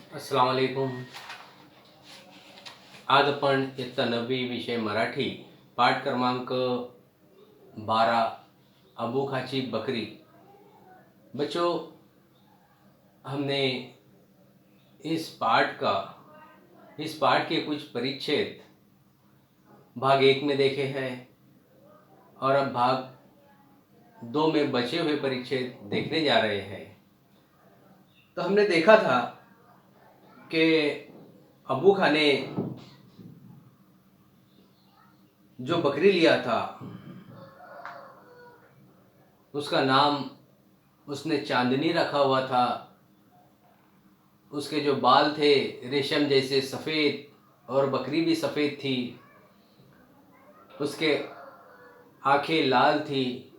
अस्सलाम वालेकुम. आज आपण इयत्ता 9वी विषय मराठी पाठ क्रमांक 12 अबू खाची बकरी. बच्चों, हमने इस पाठ के कुछ परिच्छेद भाग 1 में देखे हैं और अब भाग 2 में बचे हुए परिच्छेद देखने जा रहे हैं. तो हमने देखा था कि अबू खा ने जो बकरी लिया था उसका नाम उसने चांदनी रखा हुआ था. उसके जो बाल थे रेशम जैसे सफ़ेद और बकरी भी सफ़ेद थी. उसके आंखें लाल थी,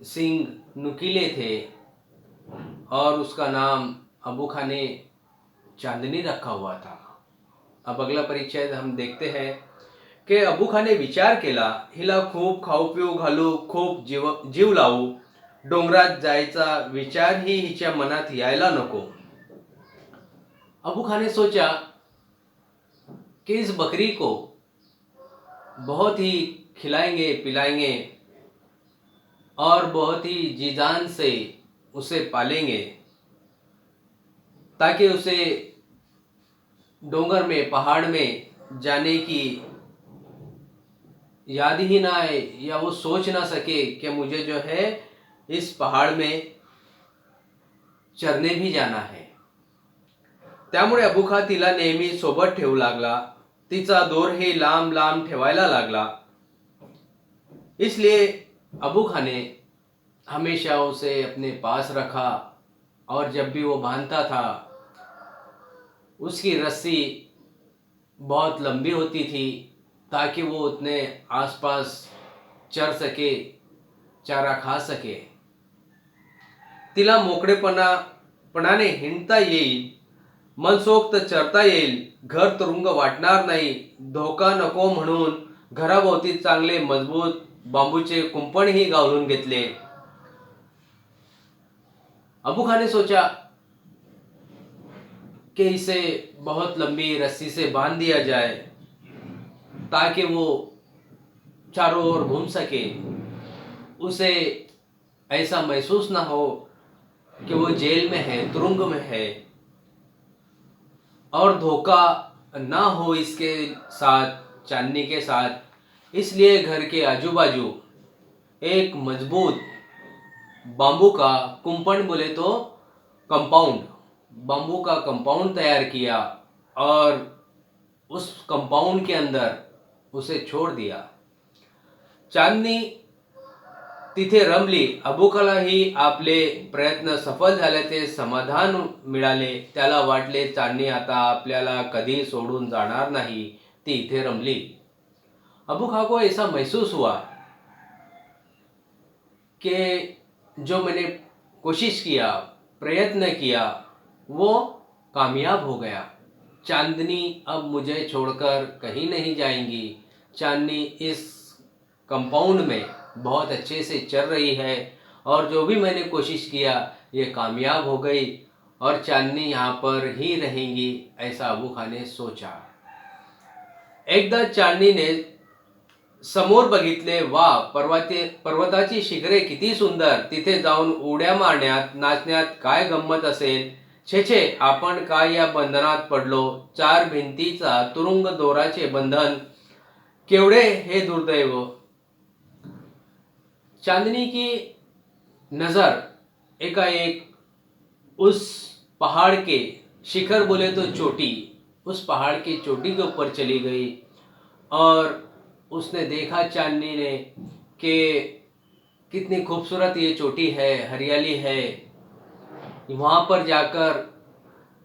सींग नुकीले थे और उसका नाम अबू खा ने चांदनी रखा हुआ था. अब अगला परिच्छेद हम देखते हैं की अबू खा ने विचार केला, हिला खूप खाऊ पिऊ घालू, खूप जीव लावू, डोंगरात जायचा विचार ही हिच्या मनात यायला नको. अबू खा ने सोचा कि इस बकरी को बहुत ही खिलाएंगे पिलाएंगे और बहुत ही जी जान से उसे पालेंगे ताकि उसे डोंगर में पहाड़ में जाने की याद ही ना आए या वो सोच ना सके कि मुझे जो है इस पहाड़ में चरने भी जाना है. त्यामुळे अबू खा तिला नेहमी सोबत ठेवू लागला. तिचा दोरही लांब लांब ठेवायला लागला. इसलिए अबू खा ने हमेशा उसे अपने पास रखा और जब भी वो बांधता था उसकी रस्सी बहुत लंबी होती थी ताकि वो उतने आसपास चर सके, चारा खा सके. तिला मोकळेपणाने हिंडता येईल, मनसोक्त चरता येईल, घर तुरुंग वाटणार नाही. धोका नको म्हणून घराभोवती चांगले मजबूत बांबूचे कुंपणही घालून घेतले. अबू खा ने सोचा कि इसे बहुत लंबी रस्सी से बांध दिया जाए ताकि वो चारों ओर घूम सके. उसे ऐसा महसूस ना हो कि वो जेल में है, तुरुंग में है और धोखा ना हो इसके साथ, चांदनी के साथ. इसलिए घर के आजू बाजू एक मजबूत बांबू का कुंपण बोले तो कंपाउंड, बांबू का कंपाउंड तैयार किया और उस कंपाउंड के अंदर उसे छोड़ दिया. चांदनी तिथे रमली. अबू खालाही आपले प्रयत्न सफल झाल्याचे समाधान मिळाले. त्याला वाटले चांदनी आता आपल्याला कधी सोडून जाणार नहीं. ती इथे रमली. अबू खा को ऐसा महसूस हुआ कि जो मैंने कोशिश किया, प्रयत्न किया, वो कामयाब हो गया. चांदनी अब मुझे छोड़कर कहीं नहीं जाएंगी. चांदनी इस कंपाउंड में बहुत अच्छे से चल रही है और जो भी मैंने कोशिश किया ये कामयाब हो गई और चांदनी यहाँ पर ही रहेंगी, ऐसा अबू खा ने सोचा. एकदा चांदनीने समोर बघितले. वा, पर्वताची शिखरे किती सुंदर. तिथे जाऊन उड्या मारण्यात, नाचण्यात काय गंमत असेल. छे छे, आपण काय या बंधनात पडलो. 4 भिंतीचा तुरुंग, दोराचे बंधन, केवढे हे दुर्दैव. चांदनी की नजर एकाएक उस पहाड़ के शिखर बोले तो चोटी, उस पहाड़ की चोटी के ऊपर चली गई और उसने देखा चांदनी ने कि कितनी खूबसूरत ये चोटी है, हरियाली है. वहाँ पर जाकर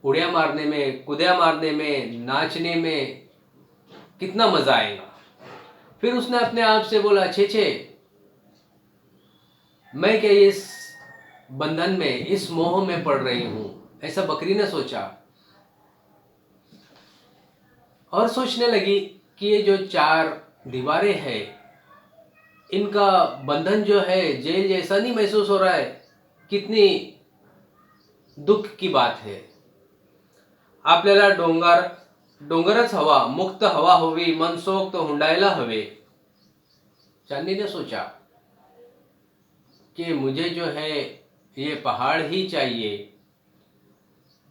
उड़िया मारने में, कूदिया मारने में, नाचने में कितना मज़ा आएगा. फिर उसने अपने आप से बोला, छे छे, मैं क्या इस बंधन में, इस मोह में पड़ रही हूँ. ऐसा बकरी ने सोचा और सोचने लगी कि ये जो 4 दीवारें हैं इनका बंधन जो है जेल जैसा नहीं महसूस हो रहा है. कितनी दुख की बात है. आपल्याला डोंगरच हवा, मुक्त हवा हवी, मनसोक्त हुंडायला हवे। चांदनी ने सोचा कि मुझे जो है ये पहाड़ ही चाहिए,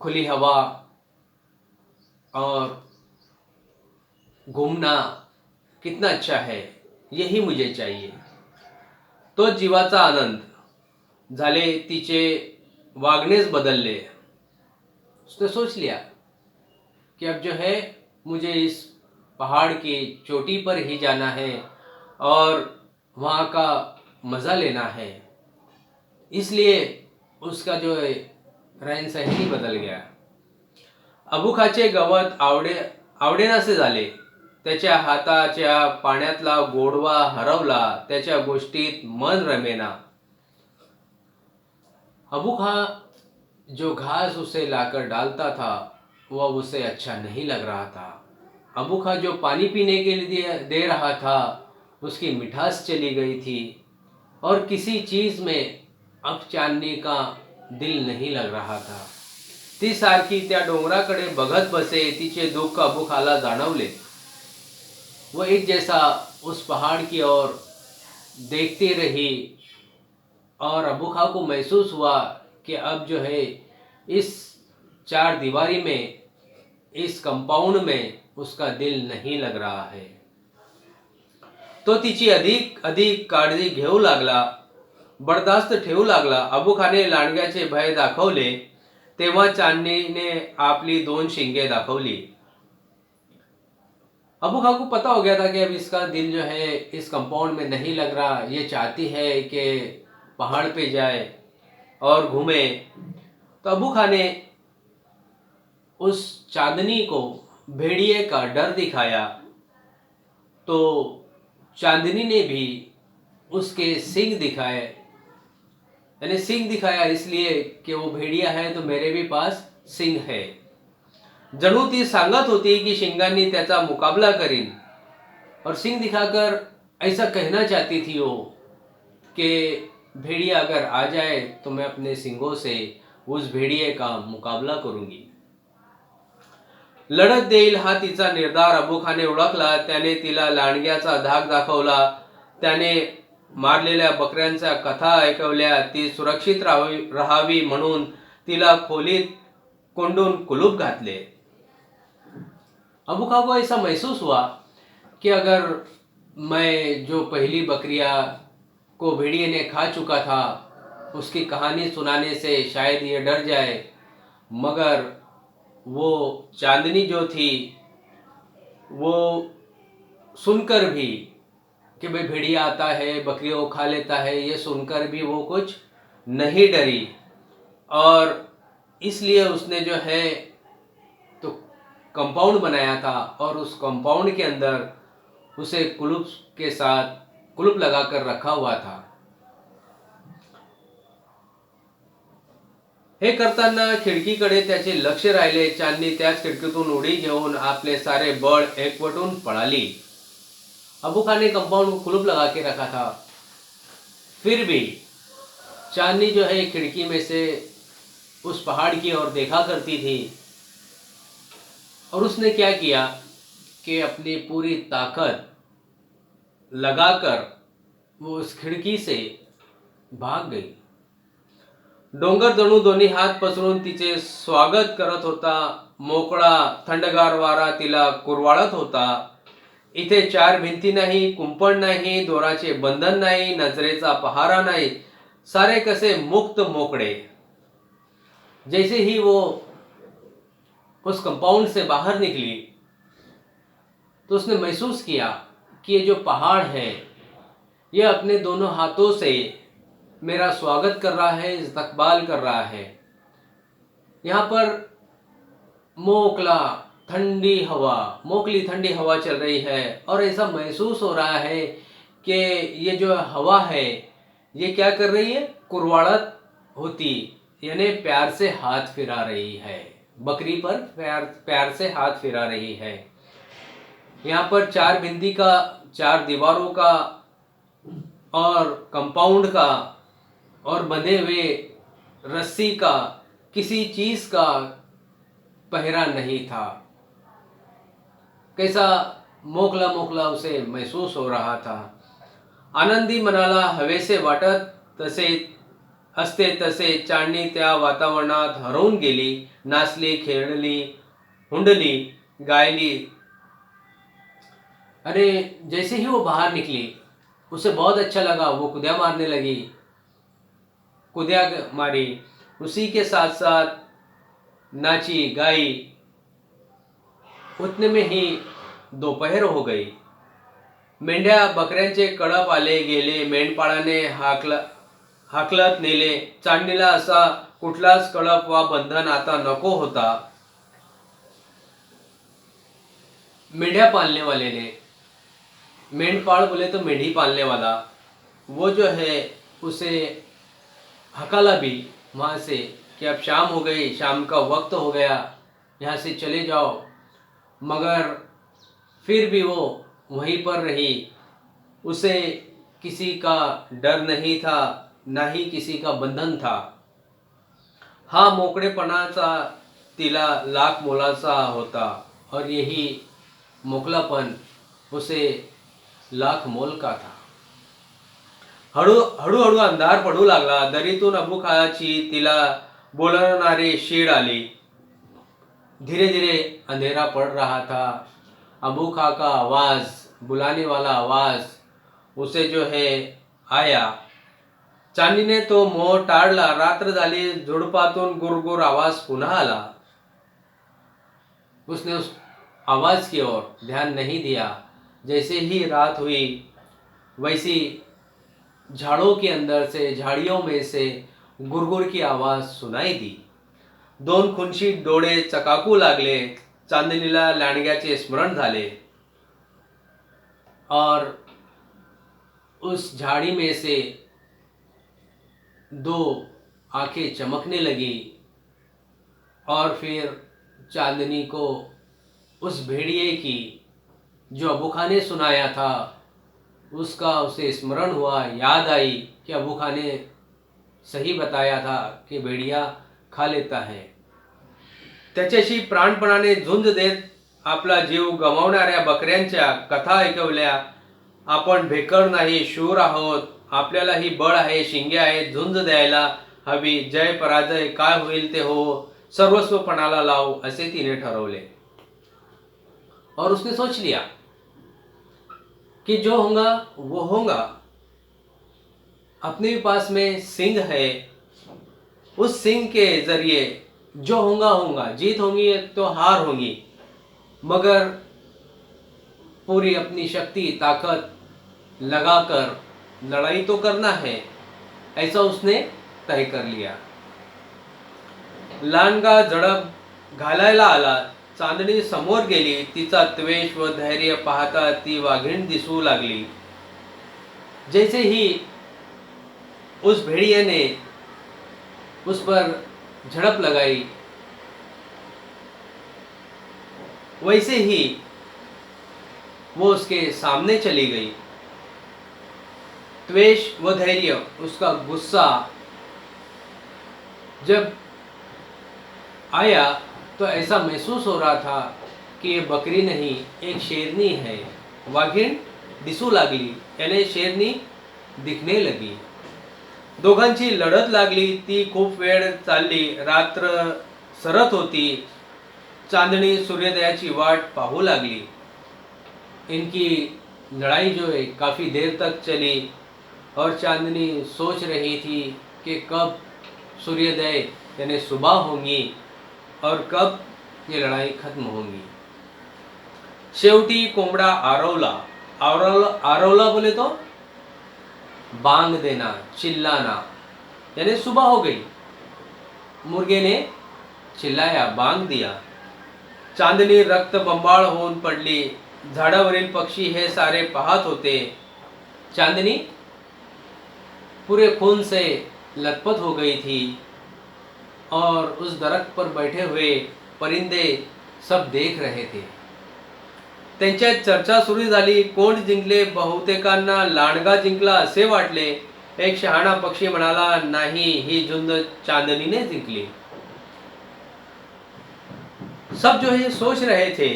खुली हवा और घूमना कितना अच्छा है, यही मुझे चाहिए। तो जीवाचा आनंद झाले, तिचे वागणेच बदलले। उसने सोच लिया कि अब जो है मुझे इस पहाड़ की चोटी पर ही जाना है और वहाँ का मज़ा लेना है। इसलिए उसका जो है रहन सहन ही बदल गया। अबुखाचे गवत आवडेनासे झाले, त्याच्या हाताच्या पाण्यातला गोडवा हरवला, त्याच्या गोष्टीत मन रमेना। अबुखा जो घास उसे लाकर डालता था वह उसे अच्छा नहीं लग रहा था। अबुखा जो पानी पीने के लिए दे रहा था उसकी मिठास चली गई थी और किसी चीज में अब चांदनी का दिल नहीं लग रहा था। ती सारखी त्या डोंगराकडे बघत बसे, तिचे दुःख अबुखाला जाणवले। वो एक जैसा उस पहाड़ की ओर देखती रही और अबुखा को महसूस हुआ कि अब जो है इस चार दीवारी में, इस कंपाउंड में उसका दिल नहीं लग रहा है। तो तिची अधिक अधिक काळजी घेऊ लागला, बर्दाश्त ठेवू लागला। अबुखाने लांडग्याचे भय दाखवले तेव्हा चांदनीने आपली 2 शिंगे दाखवली। अबुखा को पता हो गया था कि अब इसका दिल जो है इस कंपाउंड में नहीं लग रहा। ये चाहती है कि पहाड़ पे जाए और घूमे। तो अबुखा ने उस चांदनी को भेड़िए का डर दिखाया, तो चांदनी ने भी उसके सिंग दिखाए। यानी सिंग दिखाया इसलिए कि वो भेड़िया है तो मेरे भी पास सिंग है। जणू ती सांगत होती कि शिंगांनी त्याचा मुकाबला करीन। और सिंग दिखाकर ऐसा कहना चाहती थी वो कि भेड़िया अगर आ जाए तो मैं अपने सिंगों से उस भेड़िए का मुकाबला करूंगी। लढत देईल हा तिचा निर्धार अबुखाने ओळखला। त्याने तिला लांडग्याचा धाक दाखवला, त्याने मारलेल्या बकऱ्यांच्या कथा ऐकवल्या। ती सुरक्षित राहावी म्हणून तिला खोलीत कोंडून कुलूप घातले। अबुखा को ऐसा महसूस हुआ कि अगर मैं जो पहली बकरिया को भेड़िए ने खा चुका था उसकी कहानी सुनाने से शायद ये डर जाए, मगर वो चांदनी जो थी वो सुनकर भी कि भाई भेड़िया आता है, बकरियों को खा लेता है, ये सुनकर भी वो कुछ नहीं डरी। और इसलिए उसने जो है तो कंपाउंड बनाया था और उस कंपाउंड के अंदर उसे कुलूप लगाकर रखा हुआ था। हे करताना खिडकीकडे त्याचे लक्ष राहिले। चांदनी त्याच खिडकीतून उडी घेऊन आपले सारे बळ एकवटून पळाली। अबुखा ने कंपाउंड को कुलूप लगा के रखा था, फिर भी चांदनी जो है खिड़की में से उस पहाड़ की ओर देखा करती थी। और उसने क्या किया कि अपनी पूरी ताकत लगाकर वो उस खिड़की से भाग गई। डोंगर जणू दोन्ही हात पसरून तिचे स्वागत करत होता। मोकळा थंडगार वारा तिला कुरवाळत होता। इथे चार भिंती नाही, कुंपण नाही, दोराचे बंधन नाही, नजरेचा पहारा नाही, सारे कसे मुक्त मोकळे। जैसे ही वो उस कंपाउंड से बाहर निकली तो उसने महसूस किया कि ये जो पहाड़ है ये अपने दोनों हाथों से मेरा स्वागत कर रहा है, इस्तकबाल कर रहा है। यहाँ पर मोकली ठंडी हवा चल रही है और ऐसा महसूस हो रहा है कि ये जो हवा है ये क्या कर रही है, कुरवाड़त होती, यानी प्यार से हाथ फिरा रही है, बकरी पर प्यार से हाथ फिरा रही है। यहाँ पर चार भिंती का, चार दीवारों का और कंपाउंड का और बंधे हुए रस्सी का, किसी चीज का पहरा नहीं था। कैसा मोकला मोकला उसे महसूस हो रहा था। आनंदी मनाला हवेसे वाटत तसे असते तसे चांदणी त्या वातावरणात हरवून गेली. नाचली, खेळली, हुंडली, गायली। अरे जैसे ही वो बाहर निकली उसे बहुत अच्छा लगा। वो कुदिया मारने लगी, कुदिया मारी, उसी के साथ साथ नाची गाई। उतने में ही दोपहर हो गई। मेंढ्या बकऱ्यांचे कळप आले गेले, मेंढपाळाने हाकलत नेले। चांदणीला असा कुठलाच कळप वा बंधन आता नको होता। मेंढ्या पालने वाले ने, मेंढपाल बोले तो मेंढी पालने वाला, वो जो है उसे हकाला भी वहाँ से कि अब शाम हो गई, शाम का वक्त हो गया, यहाँ से चले जाओ। मगर फिर भी वो वहीं पर रही। उसे किसी का डर नहीं था, ना ही किसी का बंधन था। हा मोकळेपणाचा तिला लाख मोलाचा होता और यही मोकलापन उसे लाख मोल का था। हळूहळू अंधार पडू लागला। दरीतून अबुखाची तिला बोलवणारी शीड आली। धीरे धीरे अंधेरा पड़ रहा था। अबू खा का आवाज, बुलाने वाला आवाज उसे जो है आया। चांदीने तो मोह टाळला। रात्र झाली। झुडपातून गुरगुर आवाज पुन्हा आला। उसने उस आवाज की ओर ध्यान नहीं दिया। जैसे ही रात हुई वैसी झाड़ों के अंदर से, झाड़ियों में से गुरगुर की आवाज सुनाई दी। दोन खुनशी डोळे चकाकू लागले। चांदणीला लांडग्याचे स्मरण झाले और उस झाड़ी में से दो आंखें चमकने लगी और फिर चांदनी को उस भेड़िए की जो अबू खान ने सुनाया था उसका उसे स्मरण हुआ। याद आई कि अबू खान ने सही बताया था कि भेड़िया खा लेता है। त्याच्याशी प्राणपणाने झुंज देत आपला जीव गमावणाऱ्या बकऱ्यांच्या कथा ऐकवल्या। आपण भेकड नाही, शूर आहोत, आपल्यालाही बळ आहे, शिंगे आहेत, झुंज द्यायला हवी, जय पराजय काय होईल ते हो, सर्वस्व पणाला लावू, असे तिने ठरवले। और उसने सोच लिया कि जो होगा वो होगा। अपने पास में सिंह है, उस सिंह के जरिए जो होगा होगा, जीत होगी तो हार होगी, मगर पूरी अपनी शक्ति ताकत लगाकर लड़ाई तो करना है, ऐसा उसने तय कर लिया। लांडगा झडप घालायला आला। चांदणी समोर गेली। तिचा त्वेष व धैर्य पाहता ती वाघीण दिसू लागली। जैसे ही उस भेड़िए ने उस पर झड़प लगाई वैसे ही वो उसके सामने चली गई। त्वेष व धैर्य, उसका गुस्सा जब आया तो ऐसा महसूस हो रहा था कि ये बकरी नहीं, एक शेरनी है। वाघीण दिसू लागली, याने शेरनी दिखने लगी। दोघांची लढत लागली। ती खूप वेळ चालली। रात्र सरत होती। चांदणी सूर्योदयाची वाट पाहू लागली। इनकी लड़ाई जो है काफ़ी देर तक चली और चांदनी सोच रही थी कि कब सूर्योदय यानी सुबह होगी और कब ये लड़ाई खत्म होगी। शेवटी कोंबडा आरवला। आरवला बोले तो बांग देना, चिल्लाना, यानी सुबह हो गई। मुर्गे ने चिल्लाया, बांग दिया। चांदनी रक्त बंबाळ होऊन पडली। झाडावरील पक्षी हे सारे पाहत होते। चांदनी पूरे खून से लथपथ हो गई थी और उस दरख्त पर बैठे हुए परिंदे सब देख रहे थे। त्यांच्यात चर्चा सुरू झाली। कोण जिंकले? बहुतेकांना लांडगा जिंकला असे वाटले। एक शहाणा पक्षी म्हणाला, नाही, ही झुंज चांदनीने जिंकली। सब जो है ये सोच रहे थे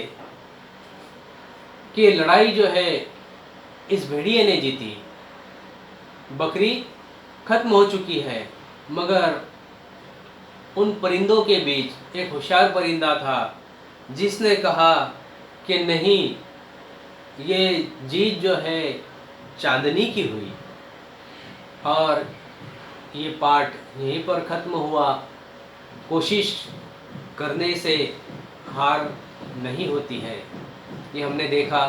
कि लड़ाई जो है इस भेड़िए ने जीती, बकरी खत्म हो चुकी है। मगर उन परिंदों के बीच एक होशियार परिंदा था जिसने कहा कि नहीं, ये जीत जो है चांदनी की हुई और ये पाठ यहीं पर ख़त्म हुआ। कोशिश करने से हार नहीं होती है। ये हमने देखा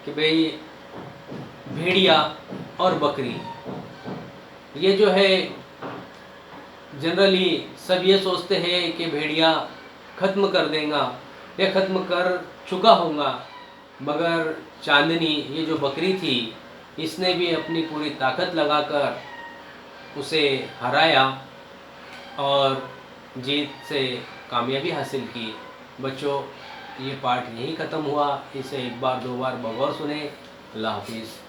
कि भाई भेड़िया और बकरी, ये जो है जनरली सब ये सोचते हैं कि भेड़िया ख़त्म कर देगा या ख़त्म कर चुका होगा, मगर चांदनी ये जो बकरी थी इसने भी अपनी पूरी ताकत लगाकर उसे हराया और जीत से कामयाबी हासिल की। बच्चों, ये पाठ यहीं ख़त्म हुआ। इसे एक बार दो बार बगौर सुने। अल्लाह हाफिज़।